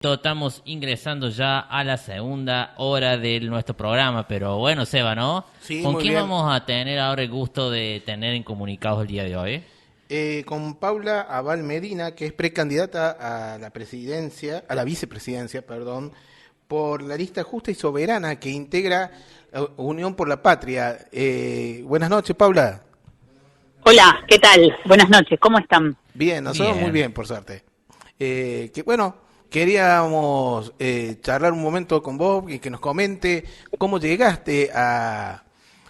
Estamos ingresando ya a la segunda hora de nuestro programa, pero bueno, Seba, ¿no? Sí, ¿Con muy quién bien. vamos a tener ahora el gusto de tener en comunicados el día de hoy? Con Paula Abal Medina, que es precandidata a la presidencia, a la vicepresidencia, perdón, por la lista Justa y Soberana que integra Unión por la Patria. Buenas noches, Paula. Hola, ¿qué tal? Buenas noches, ¿cómo están? Bien, nosotros muy Bien. bien, por suerte. Que bueno, queríamos charlar un momento con vos y que nos comente cómo llegaste a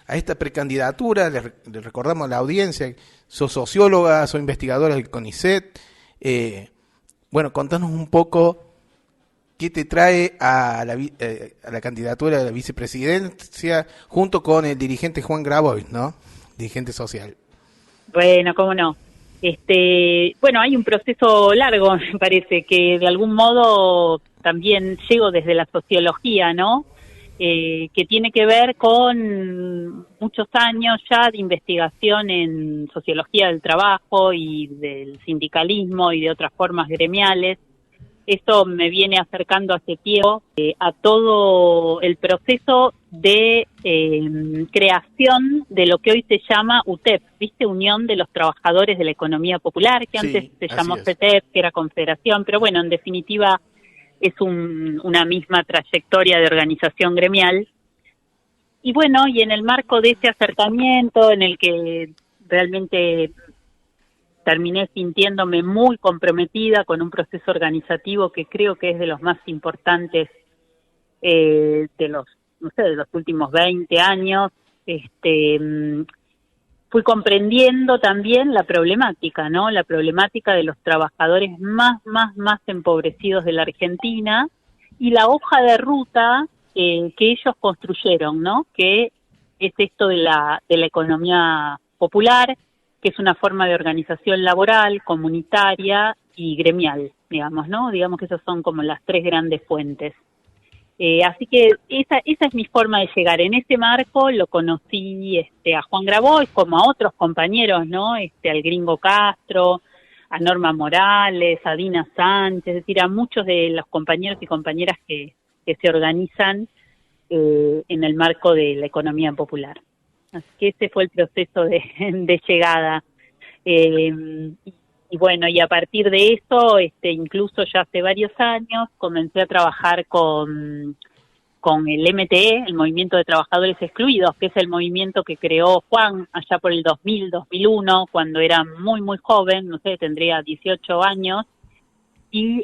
esta precandidatura. Le recordamos a la audiencia, sos socióloga, sos investigadora del CONICET. Bueno, contanos un poco qué te trae a la candidatura de la vicepresidencia junto con el dirigente Juan Grabois, ¿no? Dirigente social. Bueno, cómo no. Bueno, hay un proceso largo, me parece, que de algún modo también llego desde la sociología, ¿no? Que tiene que ver con muchos años ya de investigación en sociología del trabajo y del sindicalismo y de otras formas gremiales. Esto me viene acercando hace tiempo a todo el proceso de creación de lo que hoy se llama UTEP, ¿viste? Unión de los Trabajadores de la Economía Popular, que antes Sí, se así llamó es. CETEP, que era Confederación, pero bueno, en definitiva es una misma trayectoria de organización gremial. Y bueno, y en el marco de ese acercamiento en el que realmente terminé sintiéndome muy comprometida con un proceso organizativo que creo que es de los más importantes de los, no sé, de los últimos 20 años. Fui comprendiendo también la problemática, ¿no? La problemática de los trabajadores más empobrecidos de la Argentina y la hoja de ruta que ellos construyeron, ¿no? Que es esto de la economía popular, que es una forma de organización laboral, comunitaria y gremial, digamos, ¿no? Digamos que esas son como las tres grandes fuentes. Así que esa es mi forma de llegar. En ese marco lo conocí a Juan Grabois, como a otros compañeros, ¿no? Al Gringo Castro, a Norma Morales, a Dina Sánchez, es decir, a muchos de los compañeros y compañeras que se organizan en el marco de la economía popular. Así que ese fue el proceso de llegada. Y bueno, y a partir de eso, incluso ya hace varios años, comencé a trabajar con el MTE, el Movimiento de Trabajadores Excluidos, que es el movimiento que creó Juan allá por el 2000, 2001, cuando era muy joven, no sé, tendría 18 años, y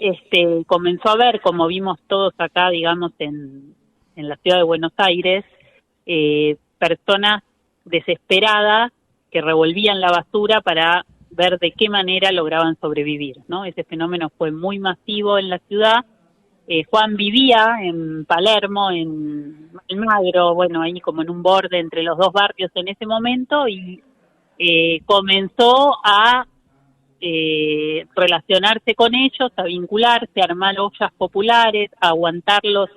comenzó a ver, como vimos todos acá, digamos, en la ciudad de Buenos Aires, personas desesperadas que revolvían la basura para ver de qué manera lograban sobrevivir, ¿no? Ese fenómeno fue muy masivo en la ciudad. Juan vivía en Palermo, en Almagro, bueno, ahí como en un borde entre los dos barrios en ese momento, y comenzó a relacionarse con ellos, a vincularse, a armar ollas populares, a aguantarlos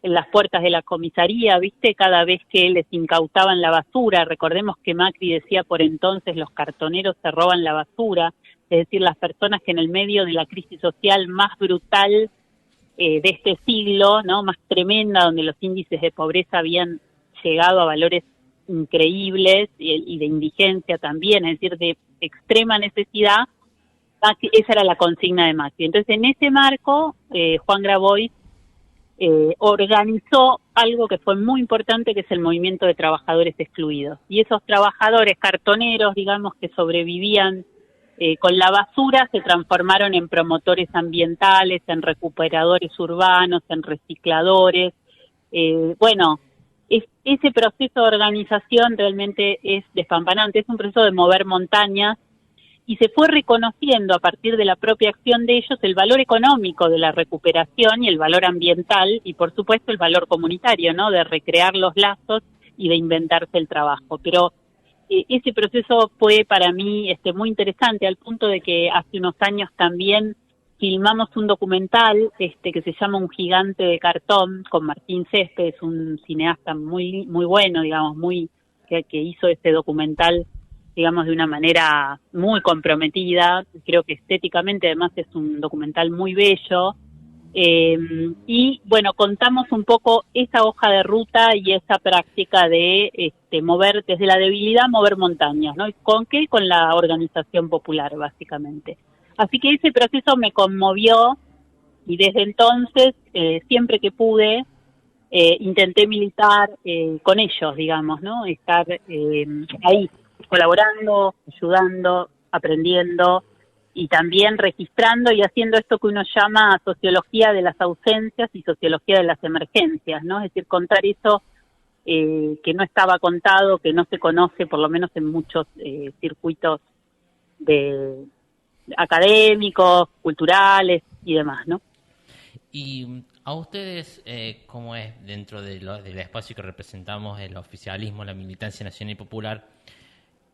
en las puertas de la comisaría, ¿viste? Cada vez que les incautaban la basura. Recordemos que Macri decía por entonces los cartoneros se roban la basura, es decir, las personas que en el medio de la crisis social más brutal de este siglo, ¿no? Más tremenda, donde los índices de pobreza habían llegado a valores increíbles y de indigencia también, es decir, de extrema necesidad. Esa era la consigna de Macri. Entonces, en ese marco, Juan Grabois organizó algo que fue muy importante, que es el movimiento de trabajadores excluidos. Y esos trabajadores cartoneros, digamos, que sobrevivían con la basura, se transformaron en promotores ambientales, en recuperadores urbanos, en recicladores. Bueno, ese proceso de organización realmente es despampanante, es un proceso de mover montañas, y se fue reconociendo a partir de la propia acción de ellos el valor económico de la recuperación y el valor ambiental y por supuesto el valor comunitario, ¿no? De recrear los lazos y de inventarse el trabajo. Pero ese proceso fue para mí muy interesante, al punto de que hace unos años también filmamos un documental que se llama Un gigante de cartón, con Martín Céspedes, un cineasta muy bueno, digamos, que hizo este documental, digamos, de una manera muy comprometida. Creo que estéticamente además es un documental muy bello, Y bueno, contamos un poco esa hoja de ruta y esa práctica de mover desde la debilidad, mover montañas, ¿no? ¿Con qué? Con la organización popular, básicamente. Así que ese proceso me conmovió y desde entonces, siempre que pude, intenté militar con ellos, digamos, ¿no? Estar ahí, colaborando, ayudando, aprendiendo y también registrando y haciendo esto que uno llama sociología de las ausencias y sociología de las emergencias, ¿no? Es decir, contar eso que no estaba contado, que no se conoce, por lo menos en muchos circuitos de académicos, culturales y demás, ¿no? Y a ustedes, ¿cómo es dentro del espacio que representamos, el oficialismo, la militancia nacional y popular?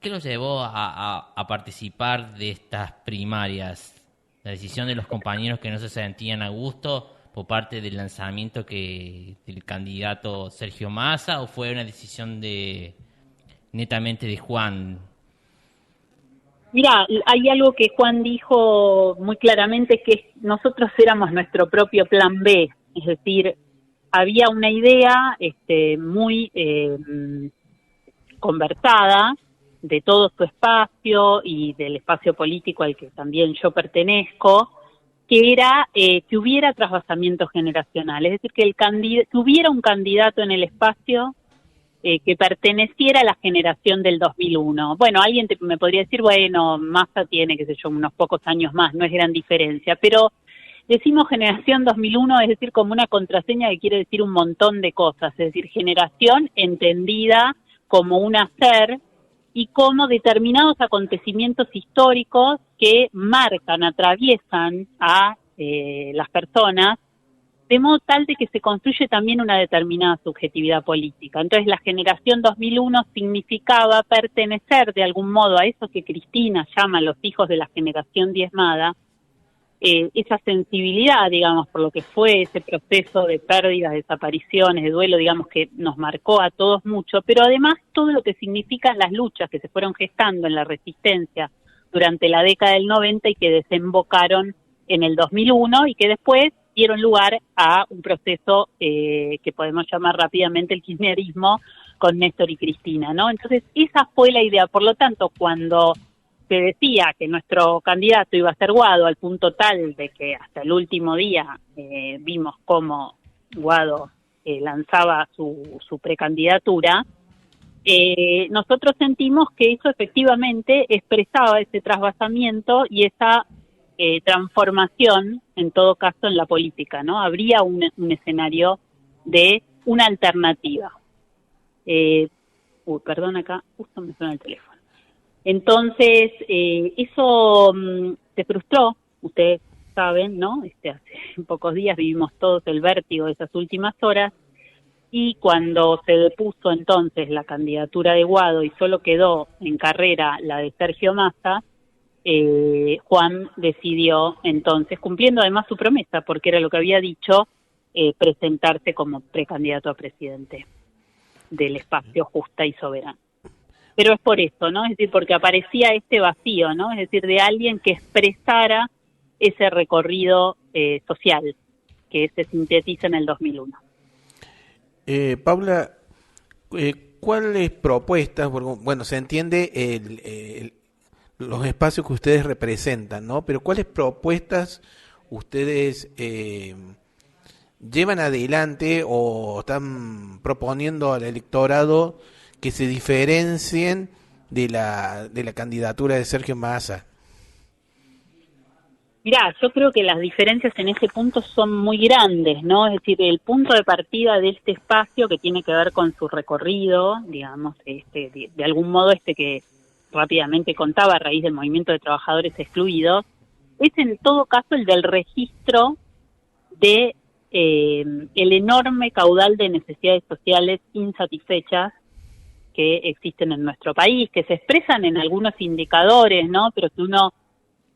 ¿Qué los llevó a participar de estas primarias? ¿La decisión de los compañeros que no se sentían a gusto por parte del lanzamiento del candidato Sergio Massa, o fue una decisión netamente de Juan? Mira, hay algo que Juan dijo muy claramente, que nosotros éramos nuestro propio plan B, es decir, había una idea muy conversada de todo su espacio y del espacio político al que también yo pertenezco, que era que hubiera trasvasamiento generacional, es decir, que hubiera un candidato en el espacio que perteneciera a la generación del 2001. Bueno, alguien me podría decir, bueno, Massa tiene, qué sé yo, unos pocos años más, no es gran diferencia, pero decimos generación 2001, es decir, como una contraseña que quiere decir un montón de cosas, es decir, generación entendida como un hacer y como determinados acontecimientos históricos que marcan, atraviesan a las personas, de modo tal de que se construye también una determinada subjetividad política. Entonces la generación 2001 significaba pertenecer de algún modo a eso que Cristina llama los hijos de la generación diezmada, esa sensibilidad, digamos, por lo que fue ese proceso de pérdidas, desapariciones, de duelo, digamos, que nos marcó a todos mucho, pero además todo lo que significan las luchas que se fueron gestando en la resistencia durante la década del 90 y que desembocaron en el 2001 y que después dieron lugar a un proceso que podemos llamar rápidamente el kirchnerismo con Néstor y Cristina, ¿no? Entonces esa fue la idea. Por lo tanto, cuando se decía que nuestro candidato iba a ser Guado, al punto tal de que hasta el último día vimos cómo Guado lanzaba su precandidatura, nosotros sentimos que eso efectivamente expresaba ese trasvasamiento y esa transformación, en todo caso, en la política, ¿no? Habría un escenario de una alternativa. Perdón, acá justo me suena el teléfono. Entonces, eso se frustró, ustedes saben, ¿no? Hace pocos días vivimos todos el vértigo de esas últimas horas, y cuando se depuso entonces la candidatura de Guado y solo quedó en carrera la de Sergio Massa, Juan decidió entonces, cumpliendo además su promesa, porque era lo que había dicho, presentarse como precandidato a presidente del espacio Justa y Soberana. Pero es por eso, ¿no? Es decir, porque aparecía este vacío, ¿no? Es decir, de alguien que expresara ese recorrido social que se sintetiza en el 2001. Paula, ¿cuáles propuestas? Bueno, se entiende los espacios que ustedes representan, ¿no? Pero ¿cuáles propuestas ustedes llevan adelante o están proponiendo al electorado que se diferencien de la candidatura de Sergio Massa? Mirá, yo creo que las diferencias en ese punto son muy grandes, ¿no? Es decir, el punto de partida de este espacio que tiene que ver con su recorrido, digamos, de algún modo que rápidamente contaba a raíz del movimiento de trabajadores excluidos, es en todo caso el del registro de el enorme caudal de necesidades sociales insatisfechas que existen en nuestro país, que se expresan en algunos indicadores, ¿no? Pero que uno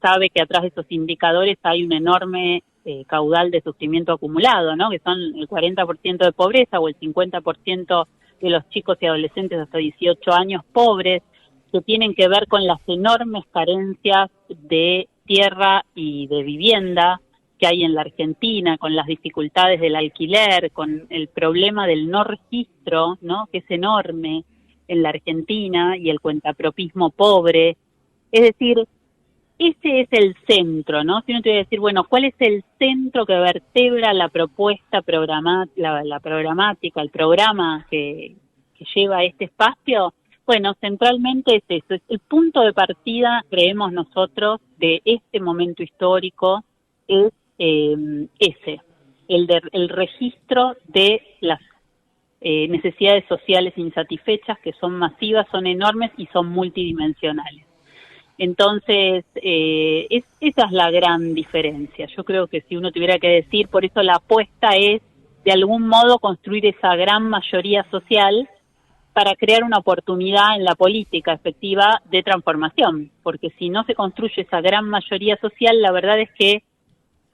sabe que atrás de esos indicadores hay un enorme caudal de sufrimiento acumulado, ¿no? Que son el 40% de pobreza o el 50% de los chicos y adolescentes hasta 18 años pobres, que tienen que ver con las enormes carencias de tierra y de vivienda que hay en la Argentina, con las dificultades del alquiler, con el problema del no registro, ¿no? Que es enorme en la Argentina, y el cuentapropismo pobre. Es decir, ese es el centro, ¿no? Si uno te voy a decir, bueno, ¿cuál es el centro que vertebra la propuesta la programática, el programa que lleva este espacio? Bueno, centralmente es eso, es el punto de partida, creemos nosotros, de este momento histórico, es ese, el registro de las necesidades sociales insatisfechas, que son masivas, son enormes y son multidimensionales. Entonces, esa es la gran diferencia. Yo creo que si uno tuviera que decir, por eso la apuesta es, de algún modo, construir esa gran mayoría social para crear una oportunidad en la política efectiva de transformación, porque si no se construye esa gran mayoría social, la verdad es que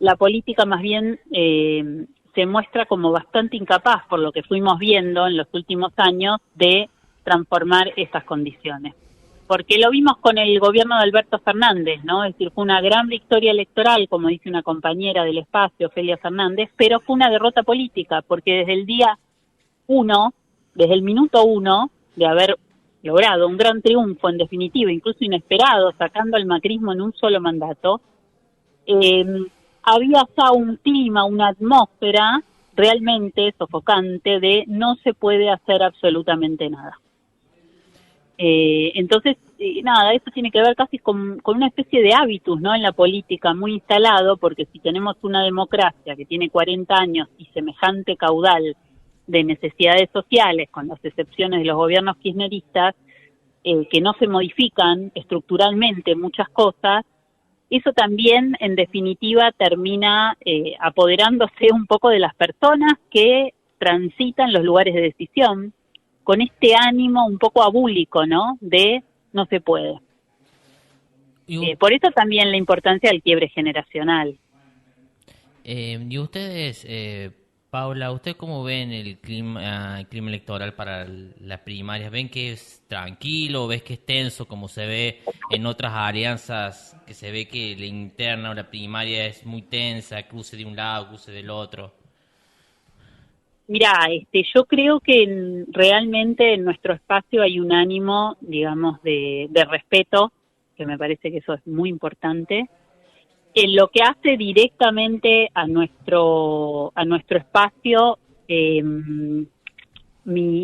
la política más bien se muestra como bastante incapaz, por lo que fuimos viendo en los últimos años, de transformar esas condiciones. Porque lo vimos con el gobierno de Alberto Fernández, ¿no? Es decir, fue una gran victoria electoral, como dice una compañera del espacio, Ofelia Fernández, pero fue una derrota política, porque desde el día 1, desde el minuto 1 de haber logrado un gran triunfo, en definitiva, incluso inesperado, sacando al macrismo en un solo mandato, había ya un clima, una atmósfera realmente sofocante de no se puede hacer absolutamente nada. Entonces, nada, eso tiene que ver casi con una especie de hábitus, ¿no? En la política muy instalado, porque si tenemos una democracia que tiene 40 años y semejante caudal de necesidades sociales, con las excepciones de los gobiernos kirchneristas, que no se modifican estructuralmente muchas cosas, eso también, en definitiva, termina apoderándose un poco de las personas que transitan los lugares de decisión, con este ánimo un poco abúlico, ¿no? De no se puede. Por eso también la importancia del quiebre generacional. Y ustedes, Paula, ¿usted cómo ven el clima electoral para las primarias? ¿Ven que es tranquilo? ¿Ves que es tenso como se ve en otras alianzas, que se ve que la interna o la primaria es muy tensa, cruce de un lado, cruce del otro? Mirá, yo creo que realmente en nuestro espacio hay un ánimo, digamos, de respeto, que me parece que eso es muy importante. En lo que hace directamente a nuestro espacio, mi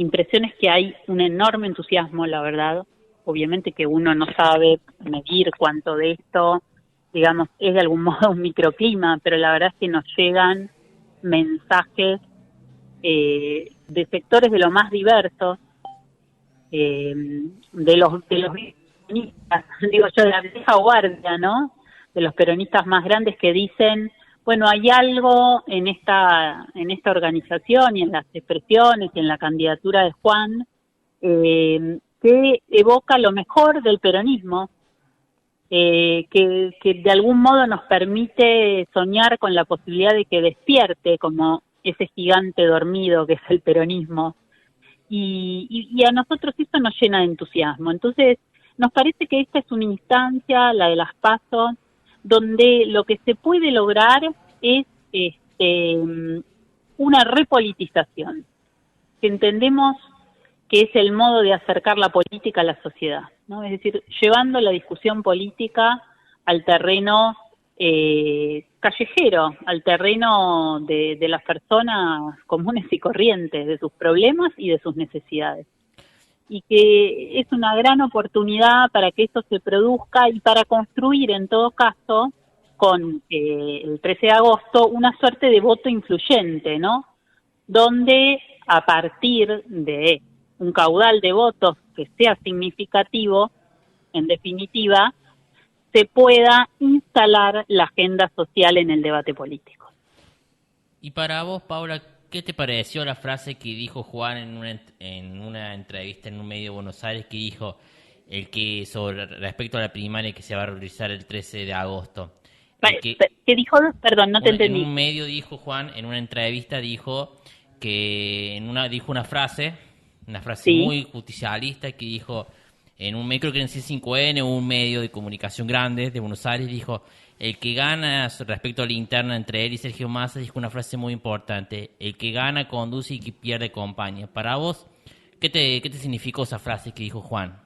impresión es que hay un enorme entusiasmo, la verdad. Obviamente que uno no sabe medir cuánto de esto, digamos, es de algún modo un microclima, pero la verdad es que nos llegan mensajes de sectores de lo más diversos, de los peronistas, digo yo, de la vieja guardia, ¿no? De los peronistas más grandes, que dicen, bueno, hay algo en esta organización y en las expresiones y en la candidatura de Juan que evoca lo mejor del peronismo, que de algún modo nos permite soñar con la posibilidad de que despierte como ese gigante dormido que es el peronismo, y a nosotros eso nos llena de entusiasmo. Entonces, nos parece que esta es una instancia, la de las PASO, donde lo que se puede lograr es una repolitización, que entendemos que es el modo de acercar la política a la sociedad, ¿no? Es decir, llevando la discusión política al terreno callejero, al terreno de las personas comunes y corrientes, de sus problemas y de sus necesidades. Y que es una gran oportunidad para que eso se produzca y para construir, en todo caso, con el 13 de agosto, una suerte de voto influyente, ¿no? Donde, a partir de un caudal de votos que sea significativo, en definitiva, se pueda instalar la agenda social en el debate político. Y para vos, Paula, ¿qué te pareció la frase que dijo Juan en una entrevista en un medio de Buenos Aires, que dijo respecto a la primaria que se va a realizar el 13 de agosto? ¿Qué dijo? Perdón, no te entendí. En un medio dijo Juan, en una entrevista dijo que dijo una frase ¿sí? Muy justicialista, que dijo en un medio, creo que en C5N, un medio de comunicación grande de Buenos Aires, dijo, el que gana, respecto a la interna entre él y Sergio Massa, dijo una frase muy importante, el que gana conduce y que pierde acompaña. Para vos, ¿qué te significó esa frase que dijo Juan?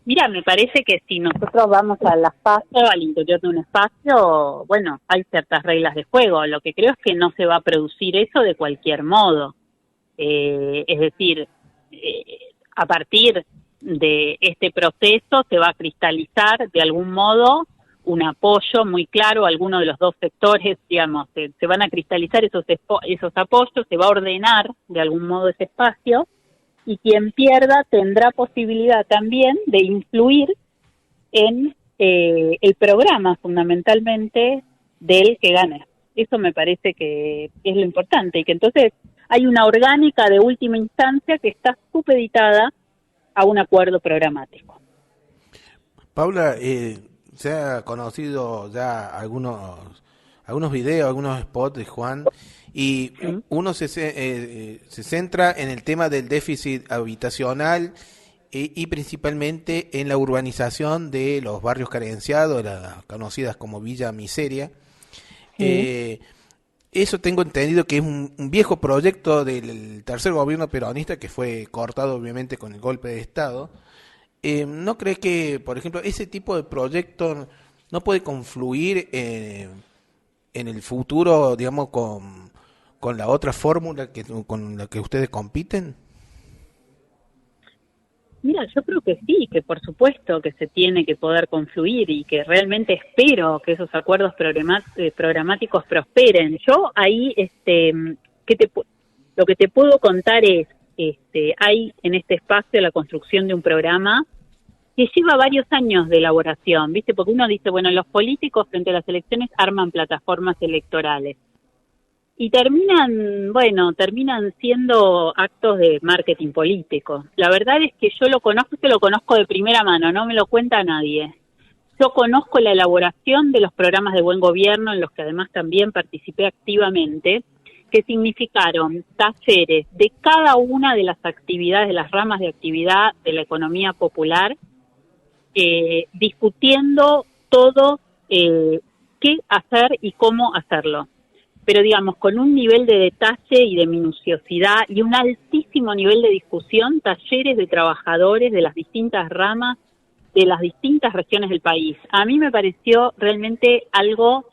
Mira, me parece que si nosotros vamos al espacio, al interior de un espacio, bueno, hay ciertas reglas de juego. Lo que creo es que no se va a producir eso de cualquier modo. Es decir, a partir de este proceso se va a cristalizar de algún modo un apoyo muy claro a alguno de los dos sectores, digamos, se van a cristalizar esos apoyos, se va a ordenar de algún modo ese espacio, y quien pierda tendrá posibilidad también de influir en el programa fundamentalmente del que gane. Eso me parece que es lo importante, y que entonces hay una orgánica de última instancia que está supeditada a un acuerdo programático. Paula, se ha conocido ya algunos videos, algunos spots de Juan, y uno se centra en el tema del déficit habitacional y principalmente en la urbanización de los barrios carenciados, las conocidas como Villa Miseria. Eso tengo entendido que es un viejo proyecto del tercer gobierno peronista que fue cortado obviamente con el golpe de Estado. ¿No cree que, por ejemplo, ese tipo de proyecto no puede confluir en el futuro, digamos, con la otra fórmula con la que ustedes compiten? Mira, yo creo que sí, que por supuesto que se tiene que poder confluir, y que realmente espero que esos acuerdos programáticos prosperen. Yo ahí, lo que te puedo contar es, hay en este espacio la construcción de un programa que lleva varios años de elaboración, ¿viste? Porque uno dice, bueno, los políticos frente a las elecciones arman plataformas electorales. Y terminan siendo actos de marketing político. La verdad es que yo lo conozco de primera mano, no me lo cuenta nadie. Yo conozco la elaboración de los programas de buen gobierno, en los que además también participé activamente, que significaron talleres de cada una de las actividades, de las ramas de actividad de la economía popular, discutiendo todo qué hacer y cómo hacerlo. Pero digamos, con un nivel de detalle y de minuciosidad y un altísimo nivel de discusión, talleres de trabajadores de las distintas ramas, de las distintas regiones del país. A mí me pareció realmente algo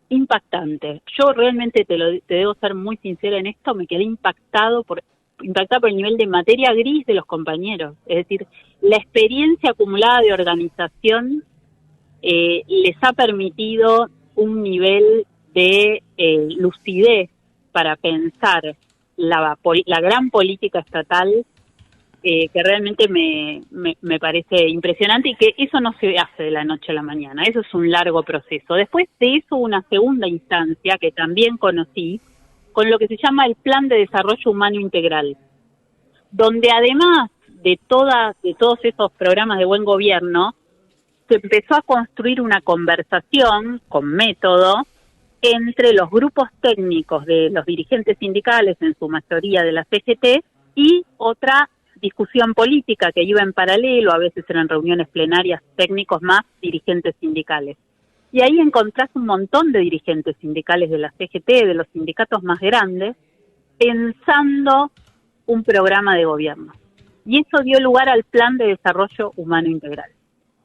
impactante. Yo realmente te debo ser muy sincera en esto, me quedé impactada por el nivel de materia gris de los compañeros. Es decir, la experiencia acumulada de organización les ha permitido un nivel de lucidez para pensar la gran política estatal que realmente me parece impresionante, y que eso no se hace de la noche a la mañana, eso es un largo proceso. Después de eso, una segunda instancia que también conocí, con lo que se llama el Plan de Desarrollo Humano Integral, donde además de todos esos programas de buen gobierno, se empezó a construir una conversación con método entre los grupos técnicos de los dirigentes sindicales, en su mayoría de la CGT, y otra discusión política que iba en paralelo, a veces eran reuniones plenarias, técnicos más dirigentes sindicales. Y ahí encontrás un montón de dirigentes sindicales de la CGT, de los sindicatos más grandes, pensando un programa de gobierno. Y eso dio lugar al Plan de Desarrollo Humano Integral.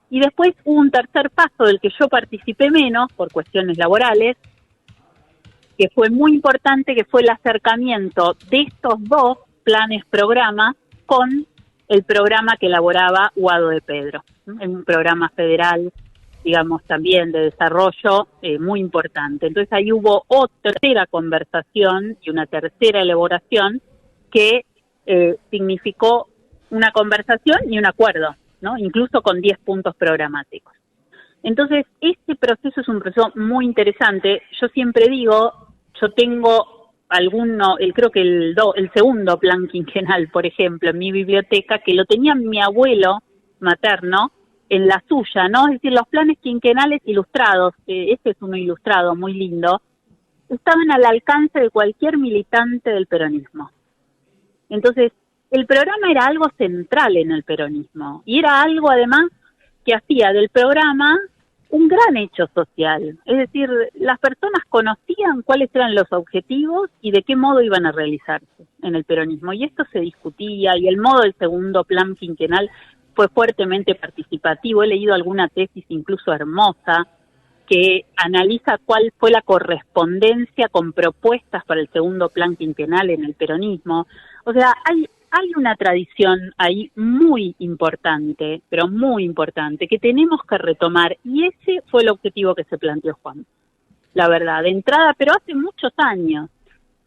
Y después hubo un tercer paso del que yo participé menos, por cuestiones laborales, que fue muy importante, que fue el acercamiento de estos dos planes-programas con el programa que elaboraba Guado de Pedro, un programa federal, digamos, también de desarrollo muy importante. Entonces ahí hubo otra tercera conversación y una tercera elaboración que significó una conversación y un acuerdo, ¿no? Incluso con 10 puntos programáticos. Entonces, este proceso es un proceso muy interesante. Yo siempre digo, yo tengo creo que el segundo plan quinquenal, por ejemplo, en mi biblioteca, que lo tenía mi abuelo materno en la suya, ¿no? Es decir, los planes quinquenales ilustrados, este es uno ilustrado muy lindo, estaban al alcance de cualquier militante del peronismo. Entonces, el programa era algo central en el peronismo y era algo además que hacía del programa un gran hecho social. Es decir, las personas conocían cuáles eran los objetivos y de qué modo iban a realizarse en el peronismo. Y esto se discutía, y el modo del segundo plan quinquenal fue fuertemente participativo. He leído alguna tesis incluso hermosa que analiza cuál fue la correspondencia con propuestas para el segundo plan quinquenal en el peronismo. O sea, hay una tradición ahí muy importante, pero muy importante, que tenemos que retomar, y ese fue el objetivo que se planteó Juan, la verdad, de entrada, pero hace muchos años.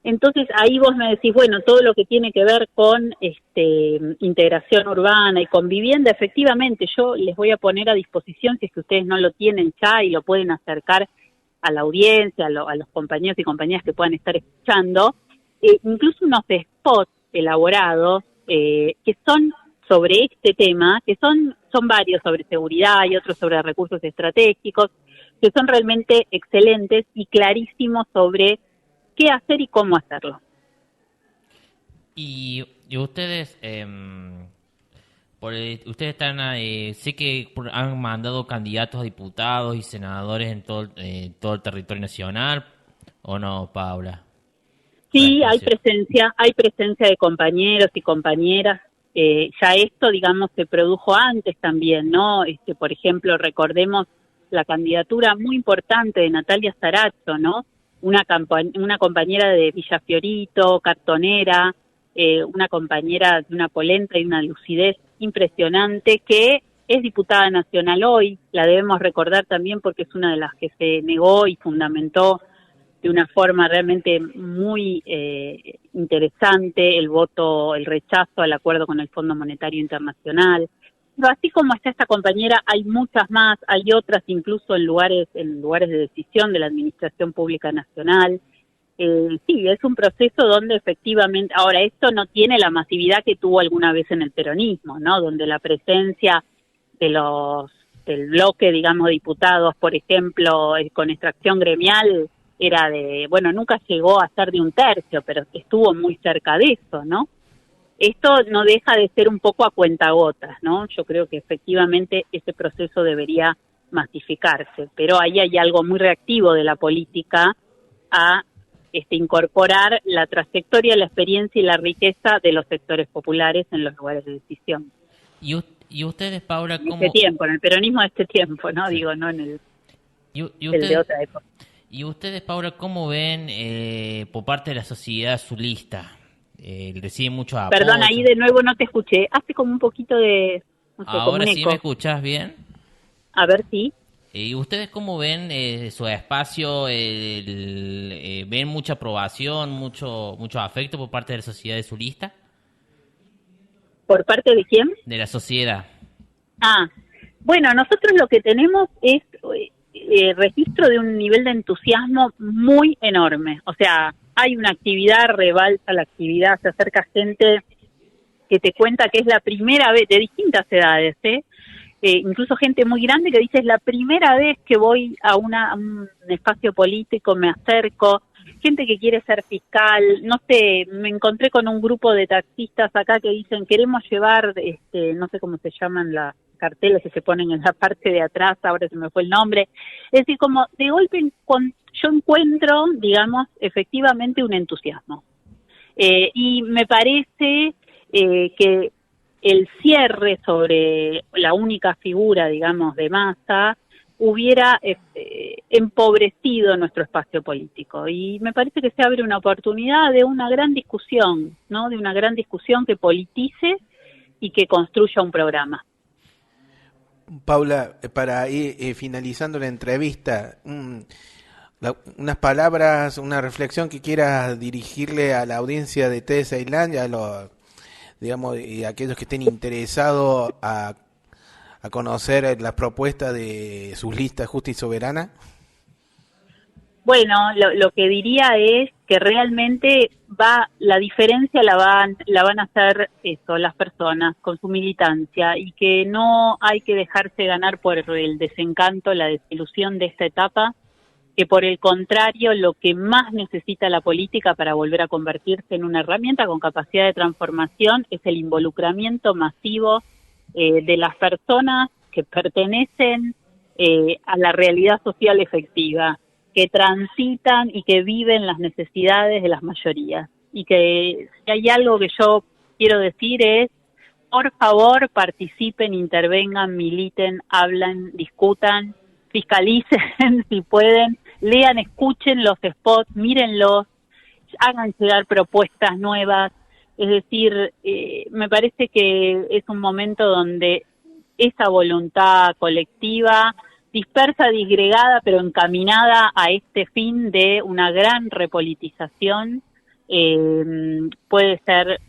Entonces ahí vos me decís, bueno, todo lo que tiene que ver con integración urbana y con vivienda, efectivamente, yo les voy a poner a disposición, si es que ustedes no lo tienen ya y lo pueden acercar a la audiencia, a los compañeros y compañeras que puedan estar escuchando, incluso unos spots elaborados que son sobre este tema, que son varios sobre seguridad y otros sobre recursos estratégicos, que son realmente excelentes y clarísimos sobre qué hacer y cómo hacerlo. Y ustedes, ustedes están, sé que han mandado candidatos a diputados y senadores en todo el territorio nacional, ¿o no, Paula? Sí, hay presencia de compañeros y compañeras. Ya esto, digamos, se produjo antes también, ¿no? Por ejemplo, recordemos la candidatura muy importante de Natalia Saracho, ¿no? Una compañera de Villa Fiorito, cartonera, una compañera de una polenta y una lucidez impresionante, que es diputada nacional hoy. La debemos recordar también porque es una de las que se negó y fundamentó de una forma realmente muy interesante el rechazo al acuerdo con el Fondo Monetario Internacional. Pero así como está esta compañera, hay muchas más, hay otras incluso en lugares de decisión de la Administración Pública Nacional. Sí, es un proceso donde efectivamente, ahora esto no tiene la masividad que tuvo alguna vez en el peronismo, ¿no? Donde la presencia del bloque, digamos, de diputados, por ejemplo, con extracción gremial, era nunca llegó a ser de 1/3, pero estuvo muy cerca de eso, ¿no? Esto no deja de ser un poco a cuentagotas, ¿no? Yo creo que efectivamente ese proceso debería masificarse, pero ahí hay algo muy reactivo de la política a incorporar la trayectoria, la experiencia y la riqueza de los sectores populares en los lugares de decisión. ¿Y ustedes, Paula, cómo...? En el peronismo de este tiempo, ¿no? Sí. Digo, no en el de otra época. ¿Y ustedes, Paula, cómo ven por parte de la sociedad su lista? ¿Reciben mucho apoyo? Perdón, ahí de nuevo no te escuché. Hace como un poquito de... No sé, ¿ahora sí me escuchás bien? A ver, sí. ¿Y ustedes cómo ven su espacio? ¿Ven mucha aprobación, mucho afecto por parte de la sociedad de su lista? ¿Por parte de quién? De la sociedad. Bueno, nosotros lo que tenemos es registro de un nivel de entusiasmo muy enorme. O sea, hay una actividad, rebalsa la actividad, se acerca gente que te cuenta que es la primera vez, de distintas edades, incluso gente muy grande que dice es la primera vez que voy a un espacio político, me acerco, gente que quiere ser fiscal, no sé, me encontré con un grupo de taxistas acá que dicen queremos llevar, no sé cómo se llaman las carteles que se ponen en la parte de atrás, ahora se me fue el nombre, es decir, como de golpe yo encuentro, digamos, efectivamente un entusiasmo. Y me parece que el cierre sobre la única figura, digamos, de Massa, hubiera empobrecido nuestro espacio político. Y me parece que se abre una oportunidad de una gran discusión, ¿no? De una gran discusión que politice y que construya un programa. Paula, para ir finalizando la entrevista, unas palabras, una reflexión que quieras dirigirle a la audiencia de TED Ceilán y a aquellos que estén interesados a conocer la propuesta de sus listas Justa y Soberana. Bueno, lo que diría es que realmente la diferencia la van a hacer las personas con su militancia y que no hay que dejarse ganar por el desencanto, la desilusión de esta etapa, que por el contrario lo que más necesita la política para volver a convertirse en una herramienta con capacidad de transformación es el involucramiento masivo de las personas que pertenecen a la realidad social efectiva, que transitan y que viven las necesidades de las mayorías. Y que si hay algo que yo quiero decir es, por favor, participen, intervengan, militen, hablen, discutan, fiscalicen si pueden, lean, escuchen los spots, mírenlos, hagan llegar propuestas nuevas. Es decir, me parece que es un momento donde esa voluntad colectiva, dispersa, disgregada, pero encaminada a este fin de una gran repolitización, puede ser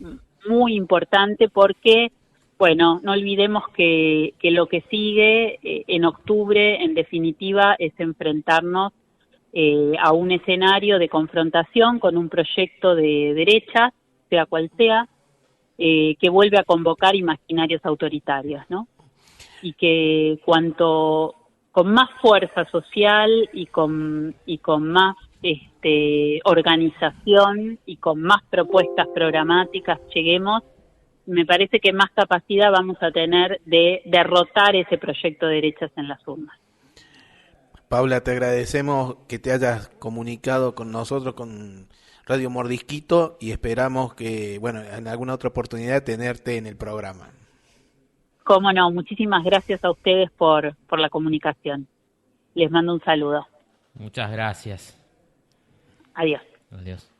muy importante porque, bueno, no olvidemos que lo que sigue en octubre, en definitiva, es enfrentarnos a un escenario de confrontación con un proyecto de derecha, sea cual sea, que vuelve a convocar imaginarios autoritarios, ¿no? Y que con más fuerza social y con más organización y con más propuestas programáticas lleguemos, me parece que más capacidad vamos a tener de derrotar ese proyecto de derechas en las urnas. Paula, te agradecemos que te hayas comunicado con nosotros, con Radio Mordisquito, y esperamos que, bueno, en alguna otra oportunidad tenerte en el programa. Cómo no, muchísimas gracias a ustedes por la comunicación. Les mando un saludo. Muchas gracias. Adiós. Adiós.